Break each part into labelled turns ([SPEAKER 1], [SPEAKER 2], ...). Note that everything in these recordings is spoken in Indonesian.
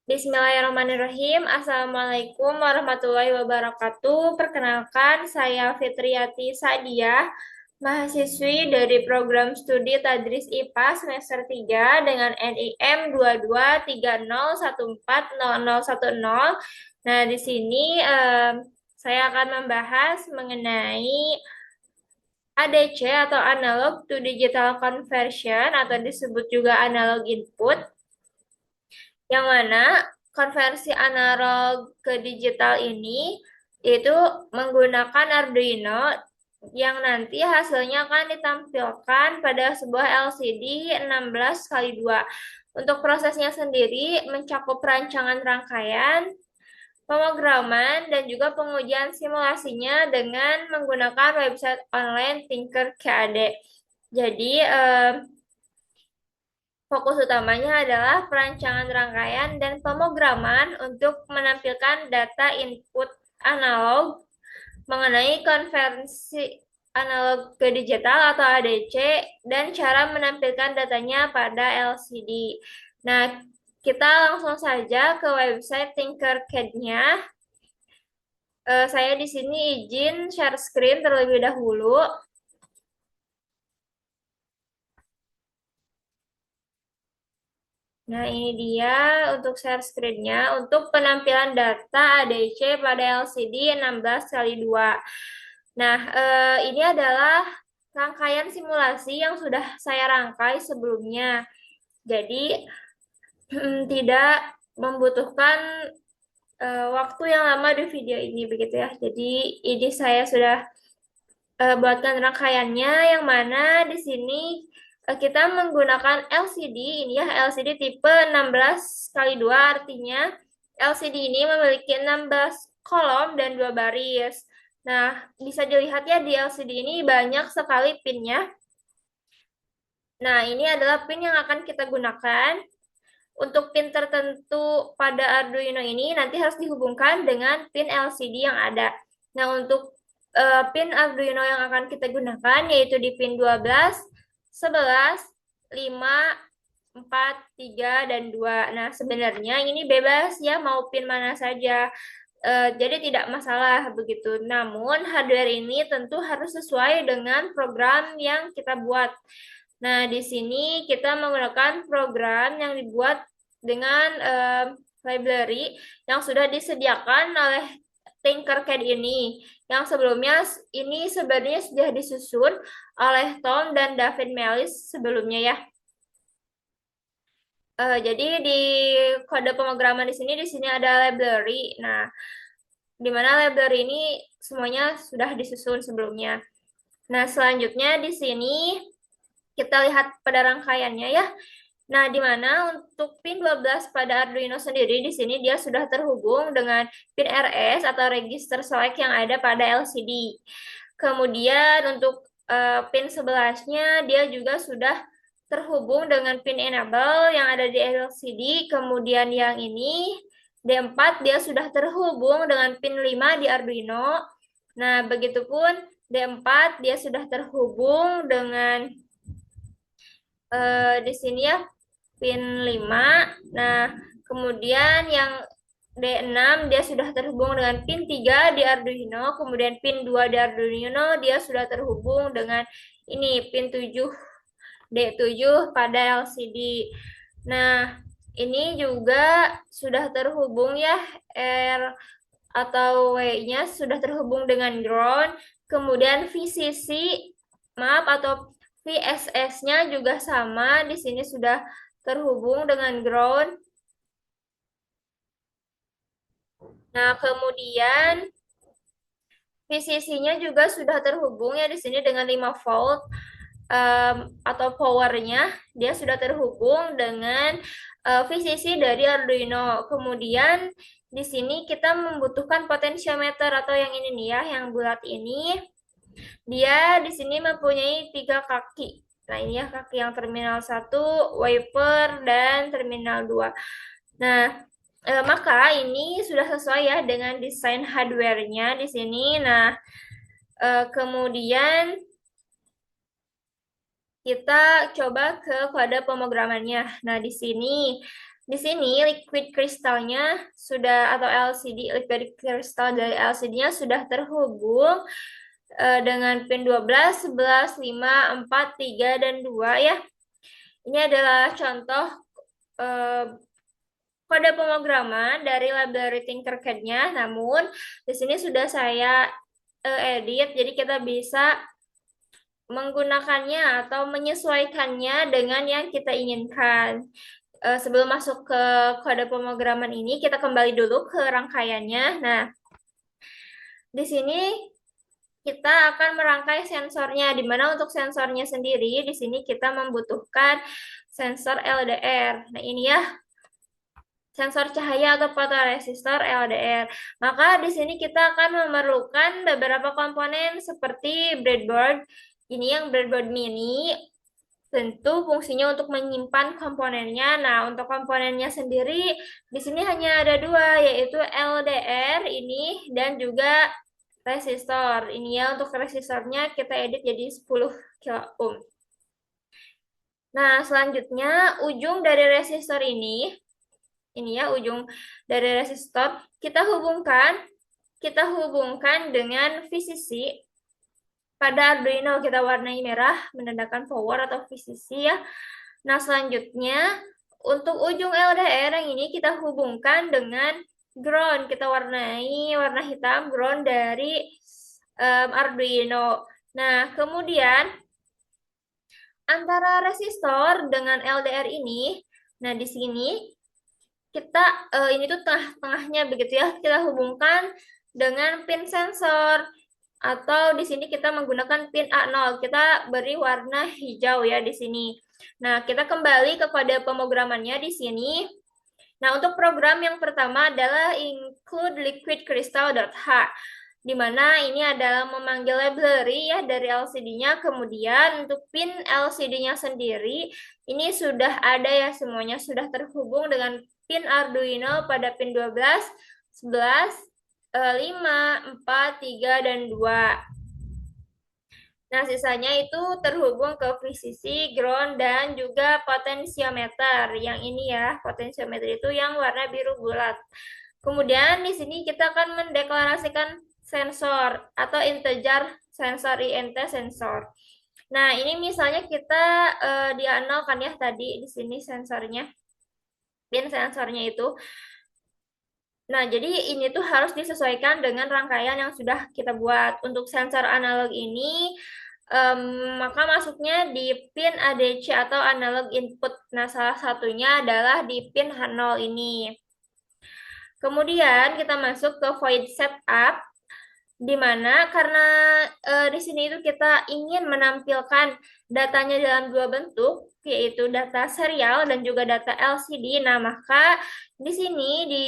[SPEAKER 1] Bismillahirrahmanirrahim. Assalamualaikum warahmatullahi wabarakatuh. Perkenalkan, saya Fitriati Sadiah, mahasiswi dari program studi Tadris IPA semester 3 dengan NIM 2230140010. Nah, di sini saya akan membahas mengenai ADC atau Analog to Digital Conversion atau disebut juga analog input, yang mana konversi analog ke digital ini itu menggunakan Arduino yang nanti hasilnya akan ditampilkan pada sebuah LCD 16x2. Untuk prosesnya sendiri mencakup rancangan rangkaian, pemrograman, dan juga pengujian simulasinya dengan menggunakan website online Tinkercad. Jadi, fokus utamanya adalah perancangan rangkaian dan pemrograman untuk menampilkan data input analog mengenai konversi analog ke digital atau ADC dan cara menampilkan datanya pada LCD. Nah, kita langsung saja ke website Tinkercad-nya. Saya di sini izin share screen terlebih dahulu. Nah, ini dia untuk share screen-nya. Untuk penampilan data ADC pada LCD 16x2. Nah, ini adalah rangkaian simulasi yang sudah saya rangkai sebelumnya. Jadi, tidak membutuhkan waktu yang lama di video ini, begitu ya. Jadi, ini saya sudah buatkan rangkaiannya, yang mana di sini kita menggunakan LCD ini ya, LCD tipe 16x2, artinya LCD ini memiliki 16 kolom dan 2 baris. Nah, bisa dilihat ya di LCD ini banyak sekali pinnya. Nah, ini adalah pin yang akan kita gunakan. Untuk pin tertentu pada Arduino ini nanti harus dihubungkan dengan pin LCD yang ada. Nah, untuk pin Arduino yang akan kita gunakan yaitu di pin 12, 11, 5, 4, 3, dan 2. Nah, sebenarnya ini bebas ya, mau pin mana saja. Jadi tidak masalah begitu. Namun, hardware ini tentu harus sesuai dengan program yang kita buat. Nah, di sini kita menggunakan program yang dibuat dengan library yang sudah disediakan oleh Tinkercad ini. Yang sebelumnya ini sebenarnya sudah disusun oleh Tom dan David Mellis sebelumnya ya. Jadi di kode pemrograman di sini ada library. Nah, di mana library ini semuanya sudah disusun sebelumnya. Nah, selanjutnya di sini kita lihat pada rangkaiannya ya. Nah, di mana untuk pin 12 pada Arduino sendiri di sini dia sudah terhubung dengan pin RS atau register select yang ada pada LCD. Kemudian untuk pin 11-nya dia juga sudah terhubung dengan pin enable yang ada di LCD. Kemudian yang ini D4 dia sudah terhubung dengan pin 5 di Arduino. Nah, begitupun D4 dia sudah terhubung dengan di sini ya pin 5. Nah, kemudian yang D6 dia sudah terhubung dengan pin 3 di Arduino, kemudian pin 2 di Arduino dia sudah terhubung dengan ini pin 7 D7 pada LCD. Nah, ini juga sudah terhubung ya, R atau W-nya sudah terhubung dengan ground, kemudian VCC, maaf, atau VSS-nya juga sama, di sini sudah terhubung dengan ground. Nah, kemudian VCC-nya juga sudah terhubung ya di sini dengan 5 volt atau powernya dia sudah terhubung dengan VCC dari Arduino. Kemudian di sini kita membutuhkan potentiometer atau yang ini nih ya, yang bulat ini. Dia di sini mempunyai 3 kaki. Nah, ini ya kaki yang terminal 1, wiper, dan terminal 2. Nah, maka ini sudah sesuai ya dengan desain hardware-nya di sini. Nah, kemudian kita coba ke kode pemrogramannya. Nah, di sini Di sini liquid kristalnya sudah atau LCD liquid kristal dari LCD-nya sudah terhubung dengan pin 12, 11, 5, 4, 3, dan 2 ya. Ini adalah contoh eh, kode pemrograman dari library Tinkercad-nya. Namun di sini sudah saya edit, jadi kita bisa menggunakannya atau menyesuaikannya dengan yang kita inginkan. Sebelum masuk ke kode pemrograman ini, kita kembali dulu ke rangkaiannya. Nah, di sini kita akan merangkai sensornya, di mana untuk sensornya sendiri, di sini kita membutuhkan sensor LDR. Nah, ini ya, sensor cahaya atau fotoresistor LDR. Maka di sini kita akan memerlukan beberapa komponen seperti breadboard. Ini yang breadboard mini, tentu fungsinya untuk menyimpan komponennya. Nah, untuk komponennya sendiri di sini hanya ada dua, yaitu LDR ini dan juga resistor. Ini ya, untuk resistornya kita edit jadi 10 kilo ohm. Nah, selanjutnya ujung dari resistor ini ya ujung dari resistor kita hubungkan dengan VCC. Pada Arduino kita warnai merah menandakan power atau VCC ya. Nah, selanjutnya untuk ujung LDR yang ini kita hubungkan dengan ground. Kita warnai warna hitam ground dari Arduino. Nah, kemudian antara resistor dengan LDR ini, nah di sini kita ini tuh tengah-tengahnya begitu ya, kita hubungkan dengan pin sensor atau di sini kita menggunakan pin A0. Kita beri warna hijau ya di sini. Nah, kita kembali kepada pemrogramannya di sini. Nah, untuk program yang pertama adalah include liquid crystal.h, di mana ini adalah memanggil library ya dari LCD-nya. Kemudian untuk pin LCD-nya sendiri, ini sudah ada ya, semuanya sudah terhubung dengan pin Arduino pada pin 12, 11, 5, 4, 3, dan 2. Nah, sisanya itu terhubung ke VCC, ground, dan juga potensiometer. Yang ini ya, potensiometer itu yang warna biru bulat. Kemudian di sini kita akan mendeklarasikan sensor atau integer sensor INT sensor. Nah, ini misalnya kita dianalkan ya tadi di sini sensornya, pin sensornya itu. Nah, jadi ini tuh harus disesuaikan dengan rangkaian yang sudah kita buat. Untuk sensor analog ini, maka masuknya di pin ADC atau analog input. Nah, salah satunya adalah di pin H0 ini. Kemudian kita masuk ke void setup, di mana karena di sini itu kita ingin menampilkan datanya dalam dua bentuk, yaitu data serial dan juga data LCD. Nah, maka di sini di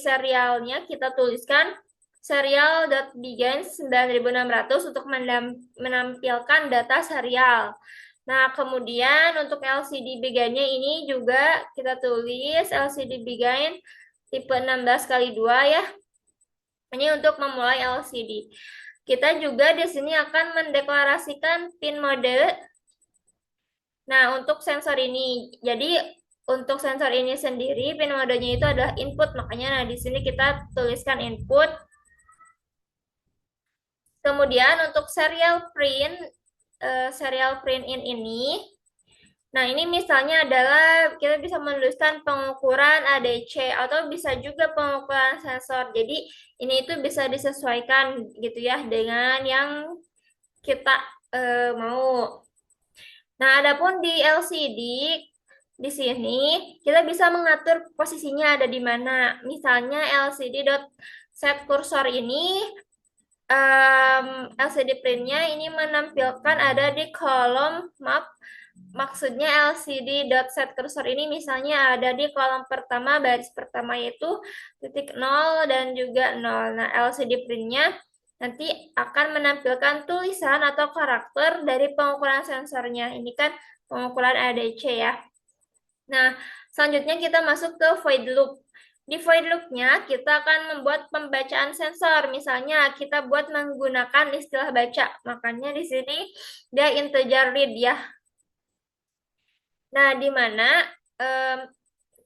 [SPEAKER 1] serialnya kita tuliskan serial.begin 9600 untuk menampilkan data serial. Nah, kemudian untuk LCD begin-nya ini juga kita tulis LCD begin tipe 16x2 ya. Ini untuk memulai LCD. Kita juga di sini akan mendeklarasikan pin mode. Nah, untuk sensor ini, jadi untuk sensor ini sendiri, pin modenya itu adalah input. Makanya, nah di sini kita tuliskan input. Kemudian untuk serial print in ini, nah ini misalnya adalah kita bisa menuliskan pengukuran ADC atau bisa juga pengukuran sensor. Jadi ini itu bisa disesuaikan gitu ya dengan yang kita mau. Nah, adapun di LCD di sini kita bisa mengatur posisinya ada di mana. Misalnya LCD dot set cursor ini LCD printnya ini menampilkan ada di kolom map. Maksudnya LCD dot set cursor ini misalnya ada di kolom pertama, baris pertama yaitu titik 0 dan juga 0. Nah, LCD printnya nanti akan menampilkan tulisan atau karakter dari pengukuran sensornya. Ini kan pengukuran ADC ya. Nah, selanjutnya kita masuk ke void loop. Di void loop-nya kita akan membuat pembacaan sensor. Misalnya kita buat menggunakan istilah baca. Makanya di sini dia integer read ya. Nah, di mana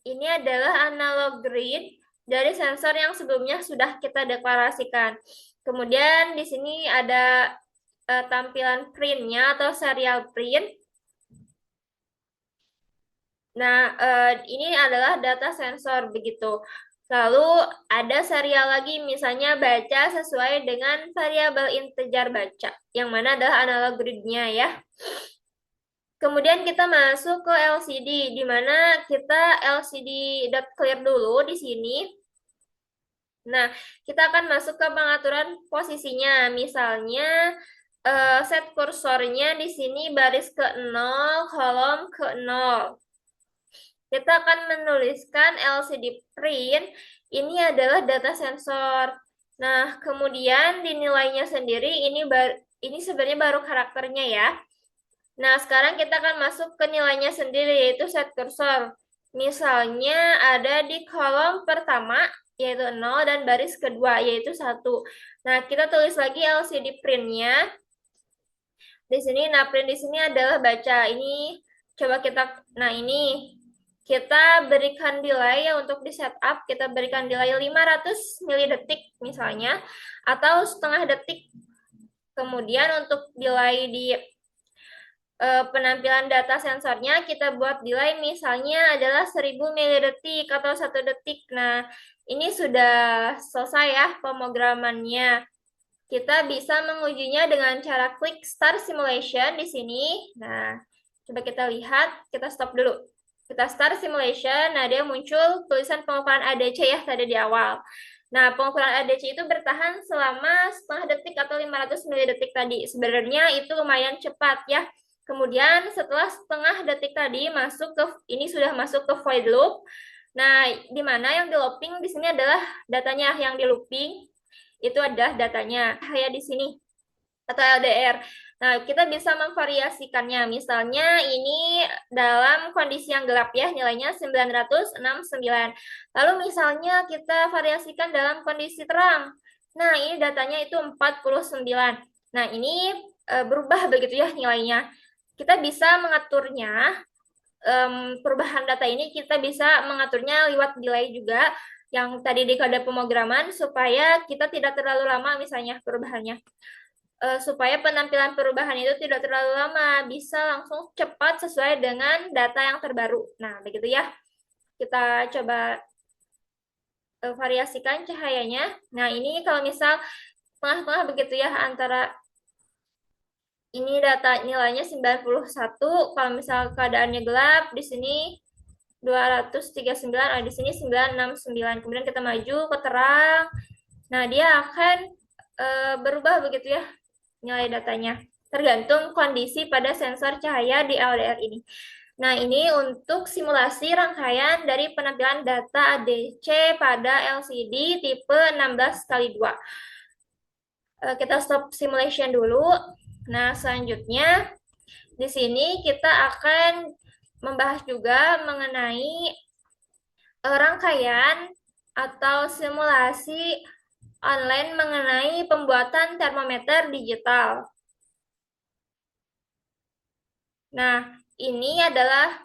[SPEAKER 1] ini adalah analog read dari sensor yang sebelumnya sudah kita deklarasikan. Kemudian di sini ada tampilan printnya atau serial print. Nah, ini adalah data sensor begitu. Lalu ada serial lagi, misalnya baca sesuai dengan variabel integer baca, yang mana adalah analog read-nya ya. Kemudian kita masuk ke LCD, di mana kita LCD.clear dulu di sini. Nah, kita akan masuk ke pengaturan posisinya. Misalnya, set kursornya di sini baris ke 0, kolom ke 0. Kita akan menuliskan LCD print, ini adalah data sensor. Nah, kemudian di nilainya sendiri, ini sebenarnya baru karakternya ya. Nah, sekarang kita akan masuk ke nilainya sendiri, yaitu set kursor. Misalnya ada di kolom pertama, yaitu 0, dan baris kedua, yaitu 1. Nah, kita tulis lagi LCD print-nya. Di sini, nah print di sini adalah baca. Ini, coba kita, nah ini, kita berikan delay ya untuk di setup, kita berikan delay 500 milidetik misalnya, atau setengah detik. Kemudian untuk delay di penampilan data sensornya kita buat delay misalnya adalah 1000 milidetik atau 1 detik. Nah, ini sudah selesai ya pemrogramannya. Kita bisa mengujinya dengan cara klik Start Simulation di sini. Nah, coba kita lihat, kita stop dulu. Kita Start Simulation, nah dia muncul tulisan pengukuran ADC ya tadi di awal. Nah, pengukuran ADC itu bertahan selama setengah detik atau 500 milidetik tadi. Sebenarnya itu lumayan cepat ya. Kemudian setelah setengah detik tadi ini sudah masuk ke void loop. Nah, di mana yang di looping di sini adalah datanya yang di looping itu adalah datanya kayak di sini atau LDR. Nah, kita bisa memvariasikannya. Misalnya ini dalam kondisi yang gelap ya, nilainya 969. Lalu misalnya kita variasikan dalam kondisi terang. Nah, ini datanya itu 49. Nah, ini berubah begitu ya nilainya. Kita bisa mengaturnya, perubahan data ini kita bisa mengaturnya lewat delay juga, yang tadi di kode pemrograman, supaya kita tidak terlalu lama misalnya perubahannya. Supaya penampilan perubahan itu tidak terlalu lama, bisa langsung cepat sesuai dengan data yang terbaru. Nah, begitu ya. Kita coba variasikan cahayanya. Nah, ini kalau misal tengah-tengah begitu ya, antara ini data nilainya 91, kalau misal keadaannya gelap, di sini 239, di sini 969. Kemudian kita maju ke terang. Nah, dia akan berubah begitu ya nilai datanya. Tergantung kondisi pada sensor cahaya di LDR ini. Nah, ini untuk simulasi rangkaian dari penampilan data ADC pada LCD tipe 16x2. Kita stop simulation dulu. Nah, selanjutnya di sini kita akan membahas juga mengenai rangkaian atau simulasi online mengenai pembuatan termometer digital. Nah, ini adalah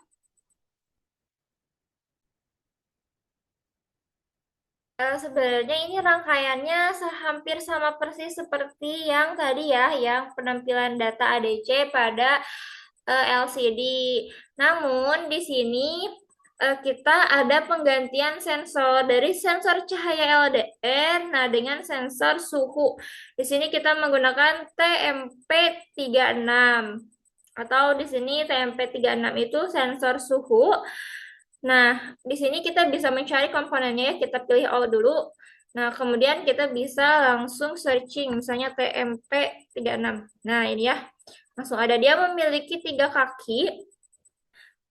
[SPEAKER 1] sebenarnya ini rangkaiannya hampir sama persis seperti yang tadi ya, yang penampilan data ADC pada LCD. Namun di sini kita ada penggantian sensor dari sensor cahaya LDR, nah dengan sensor suhu. Di sini kita menggunakan TMP36 atau di sini TMP36 itu sensor suhu. Nah, di sini kita bisa mencari komponennya ya, kita pilih all dulu. Nah, kemudian kita bisa langsung searching, misalnya TMP36. Nah, ini ya, langsung ada. Dia memiliki 3 kaki.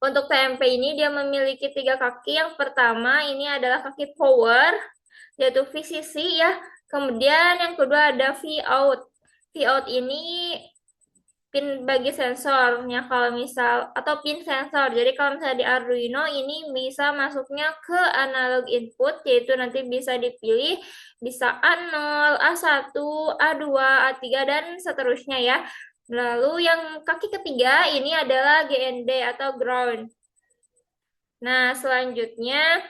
[SPEAKER 1] Untuk TMP ini dia memiliki 3 kaki. Yang pertama ini adalah kaki power, yaitu VCC ya. Kemudian yang kedua ada Vout. Vout ini pin bagi sensornya kalau misal atau pin sensor. Jadi kalau misalnya di Arduino ini bisa masuknya ke analog input, yaitu nanti bisa dipilih bisa A0, A1, A2, A3 dan seterusnya ya. Lalu yang kaki ketiga ini adalah GND atau ground. Nah, selanjutnya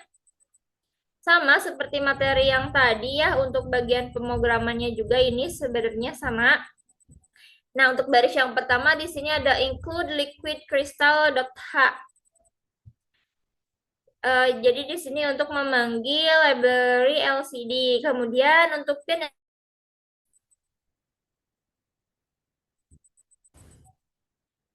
[SPEAKER 1] sama seperti materi yang tadi ya, untuk bagian pemrogramannya juga ini sebenarnya sama. Nah, untuk baris yang pertama di sini ada include liquid crystal.h. Jadi di sini untuk memanggil library LCD. Kemudian untuk pin